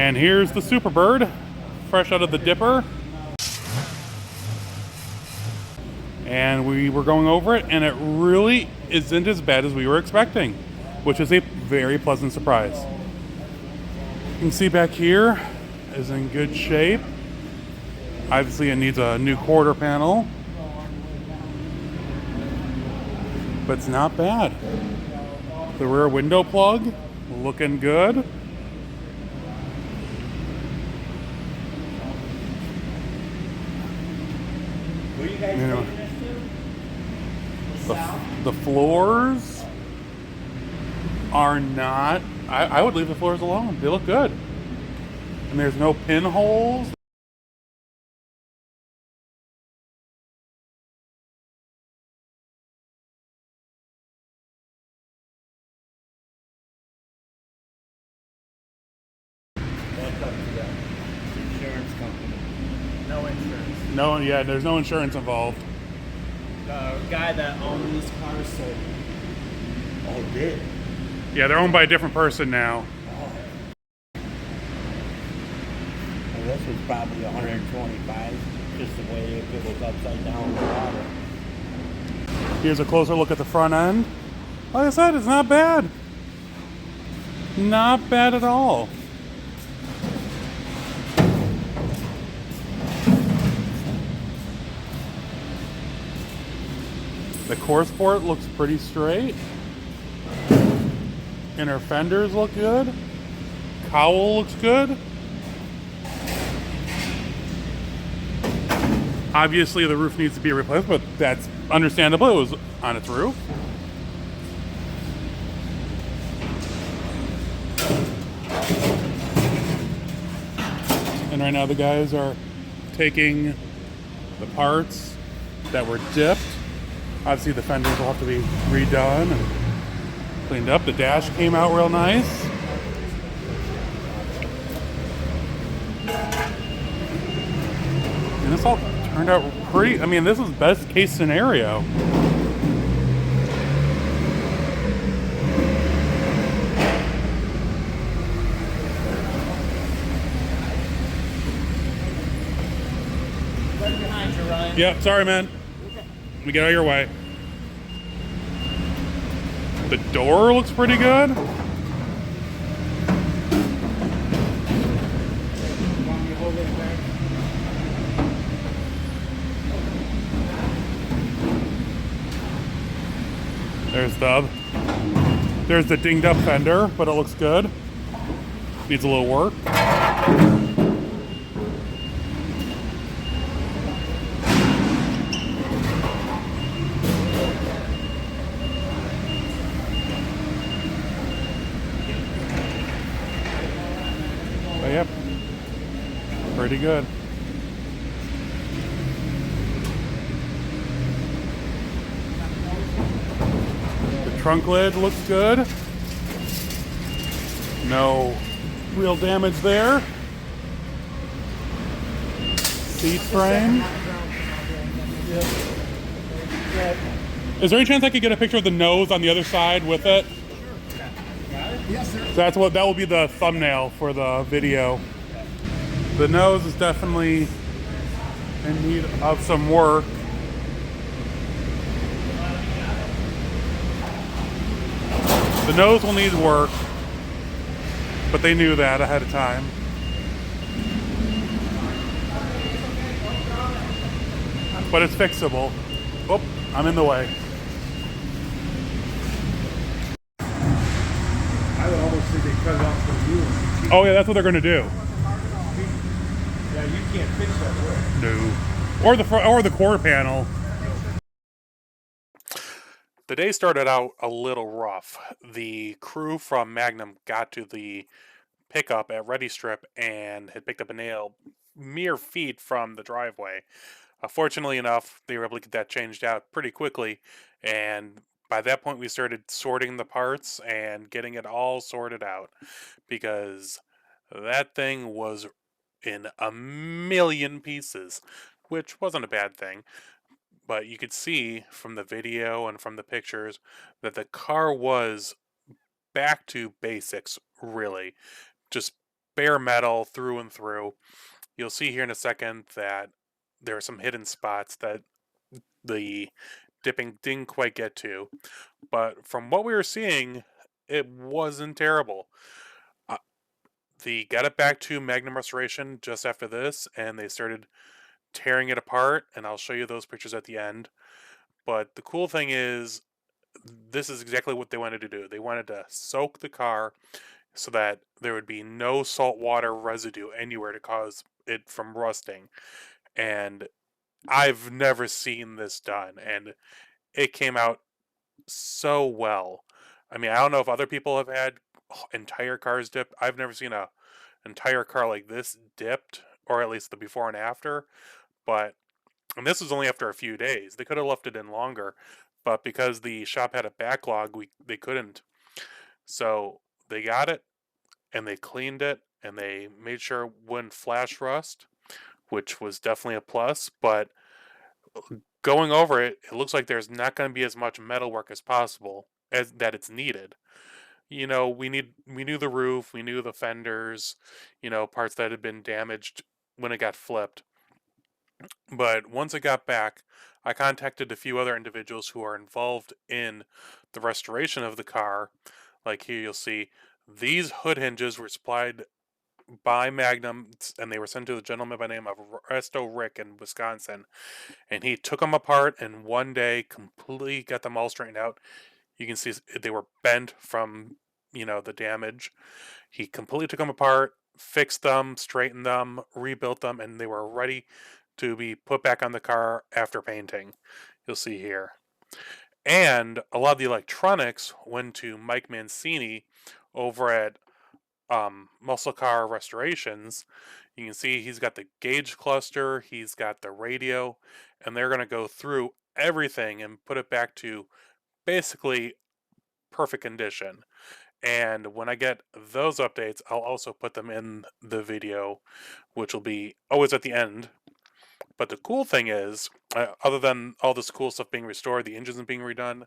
And here's the Superbird, fresh out of the dipper. And we were going over it, and it really isn't as bad as we were expecting, which is a very pleasant surprise. You can see back here is in good shape. Obviously it needs a new quarter panel, but it's not bad. The rear window plug, looking good. You know, the floors are not, I would leave the floors alone. They look good. And there's no pinholes. That's up to the insurance company. No insurance. No, yeah, there's no insurance involved. The guy that owned these cars sold them. Oh, did? Yeah, they're owned by a different person now. Oh. Well, this was probably 125, just the way it was upside down in the water. Here's a closer look at the front end. Like I said, it's not bad. Not bad at all. The core sport looks pretty straight. Inner fenders look good. Cowl looks good. Obviously the roof needs to be replaced, but that's understandable. It was on its roof. And right now the guys are taking the parts that were dipped. Obviously the fenders will have to be redone and cleaned up. The dash came out real nice. And this all turned out pretty, I mean, this is best case scenario. Right behind you, Ryan. Yep, sorry man. Let me get out of your way. The door looks pretty good. Want me to hold it back? There's the dinged up fender, but it looks good. Needs a little work. But yep, pretty good. The trunk lid looks good. No real damage there. Seat frame. Is there any chance I could get a picture of the nose on the other side with it? Yes, sir. So that will be the thumbnail for the video. The nose is definitely in need of some work. The nose will need work, but they knew that ahead of time. But it's fixable. Oh, I'm in the way. I would almost think they cut it off for you. Oh yeah, that's what they're gonna do. Yeah, you can't fix that work. No. Or the quarter panel. The day started out a little rough. The crew from Magnum got to the pickup at Redi-Strip and had picked up a nail mere feet from the driveway. Fortunately enough, they were able to get that changed out pretty quickly, and by that point we started sorting the parts and getting it all sorted out, because that thing was in a million pieces, which wasn't a bad thing. But you could see from the video and from the pictures that the car was back to basics, really. Just bare metal through and through. You'll see here in a second that there are some hidden spots that the dipping didn't quite get to. But from what we were seeing, it wasn't terrible. Uh, they got it back to Magnum Restoration just after this, and they started tearing it apart, and I'll show you those pictures at the end. But the cool thing is, this is exactly what they wanted to do. They wanted to soak the car so that there would be no saltwater residue anywhere to cause it from rusting. And I've never seen this done, and it came out so well. I mean, I don't know if other people have had entire cars dipped. I've never seen a entire car like this dipped, or at least the before and after. But and this was only after a few days. They could have left it in longer, but because the shop had a backlog, they couldn't. So they got it and they cleaned it and they made sure it wouldn't flash rust, which was definitely a plus. But going over it, it looks like there's not going to be as much metalwork as possible as that it's needed. You know, we knew the roof, we knew the fenders, parts that had been damaged when it got flipped. But once it got back, I contacted a few other individuals who are involved in the restoration of the car. Like here you'll see these hood hinges were supplied by Magnum, and they were sent to a gentleman by the name of Resto Rick in Wisconsin. And he took them apart in one day, completely got them all straightened out. You can see they were bent from, the damage. He completely took them apart, fixed them, straightened them, rebuilt them, and they were ready to be put back on the car after painting. You'll see here. And a lot of the electronics went to Mike Mancini over at Muscle Car Restorations. You can see he's got the gauge cluster, he's got the radio, and they're going to go through everything and put it back to basically perfect condition. And when I get those updates, I'll also put them in the video, which will be always at the end. But the cool thing is, other than all this cool stuff being restored, the engines being redone,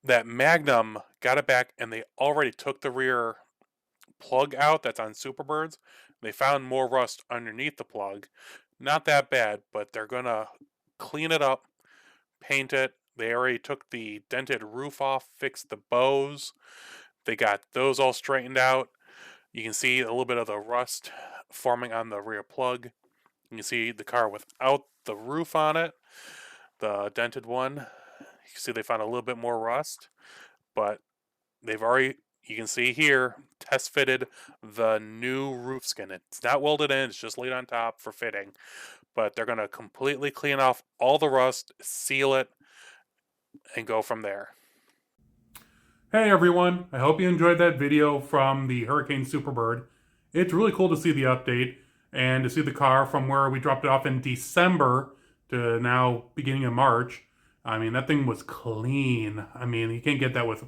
that Magnum got it back and they already took the rear plug out that's on Superbirds. They found more rust underneath the plug. Not that bad, but they're going to clean it up, paint it. They already took the dented roof off, fixed the bows. They got those all straightened out. You can see a little bit of the rust forming on the rear plug. You can see the car without the roof on it, the dented one. You can see they found a little bit more rust, but they've already, you can see here, test fitted the new roof skin. It's not welded in, it's just laid on top for fitting. But they're going to completely clean off all the rust, seal it, and go from there. Hey everyone, I hope you enjoyed that video from the Hurricane Superbird. It's really cool to see the update and to see the car from where we dropped it off in December to now beginning of March. I mean, that thing was clean. I mean, you can't get that with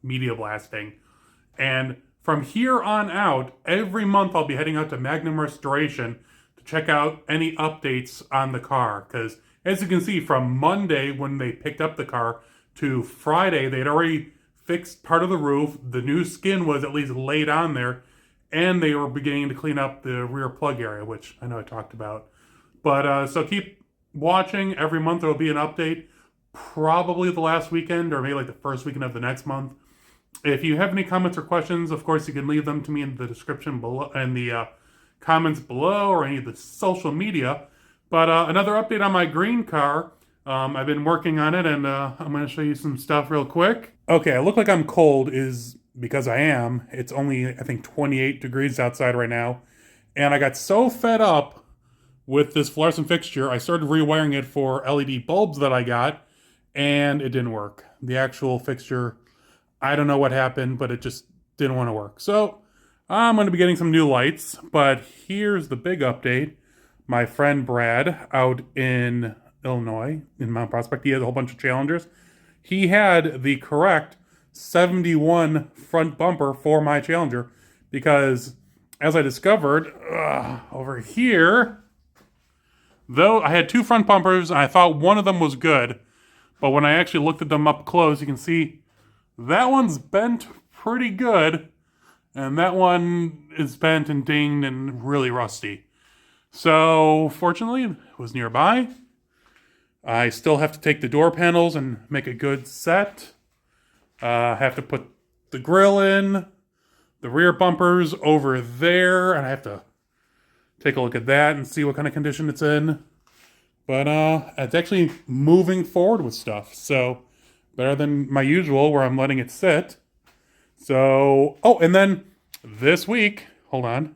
media blasting. And from here on out, every month I'll be heading out to Magnum Restoration to check out any updates on the car. Because as you can see, from Monday when they picked up the car to Friday, they'd already fixed part of the roof. The new skin was at least laid on there. And they were beginning to clean up the rear plug area, which I know I talked about. But so keep watching. Every month there will be an update. Probably the last weekend or maybe like the first weekend of the next month. If you have any comments or questions, of course, you can leave them to me in the description below, in the comments below, or any of the social media. But another update on my green car. I've been working on it, and I'm going to show you some stuff real quick. Okay, I look like I'm cold is because I am. It's only, I think, 28 degrees outside right now. And I got so fed up with this fluorescent fixture, I started rewiring it for LED bulbs that I got, and it didn't work. The actual fixture, I don't know what happened, but it just didn't want to work. So I'm going to be getting some new lights, but here's the big update. My friend Brad out in Illinois, in Mount Prospect, he has a whole bunch of Challengers. He had the correct 71 front bumper for my Challenger because, as I discovered, over here, though I had two front bumpers and I thought one of them was good, but when I actually looked at them up close, you can see that one's bent pretty good, And that one is bent and dinged and really rusty. So fortunately, it was nearby. I still have to take the door panels and make a good set. I have to put the grill in, the rear bumpers over there, and I have to take a look at that and see what kind of condition it's in. But it's actually moving forward with stuff, so better than my usual where I'm letting it sit. So, oh, and then this week, hold on.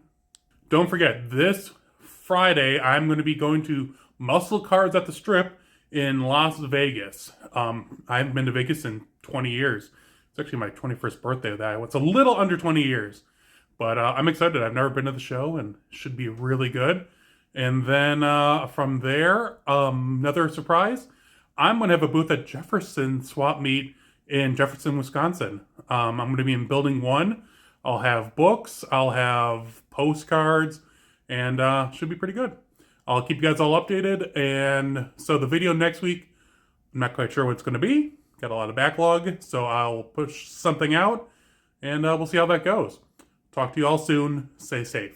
Don't forget, this Friday, I'm going to be going to Muscle Cars at the Strip in Las Vegas. I haven't been to Vegas in 20 years. It's actually my 21st birthday that it's a little under 20 years. But I'm excited. I've never been to the show and should be really good. And then from there, another surprise, I'm going to have a booth at Jefferson Swap Meet in Jefferson, Wisconsin. I'm going to be in Building 1. I'll have books, I'll have postcards, and should be pretty good. I'll keep you guys all updated. And so the video next week, I'm not quite sure what it's going to be. Got a lot of backlog, so I'll push something out, and we'll see how that goes. Talk to you all soon. Stay safe.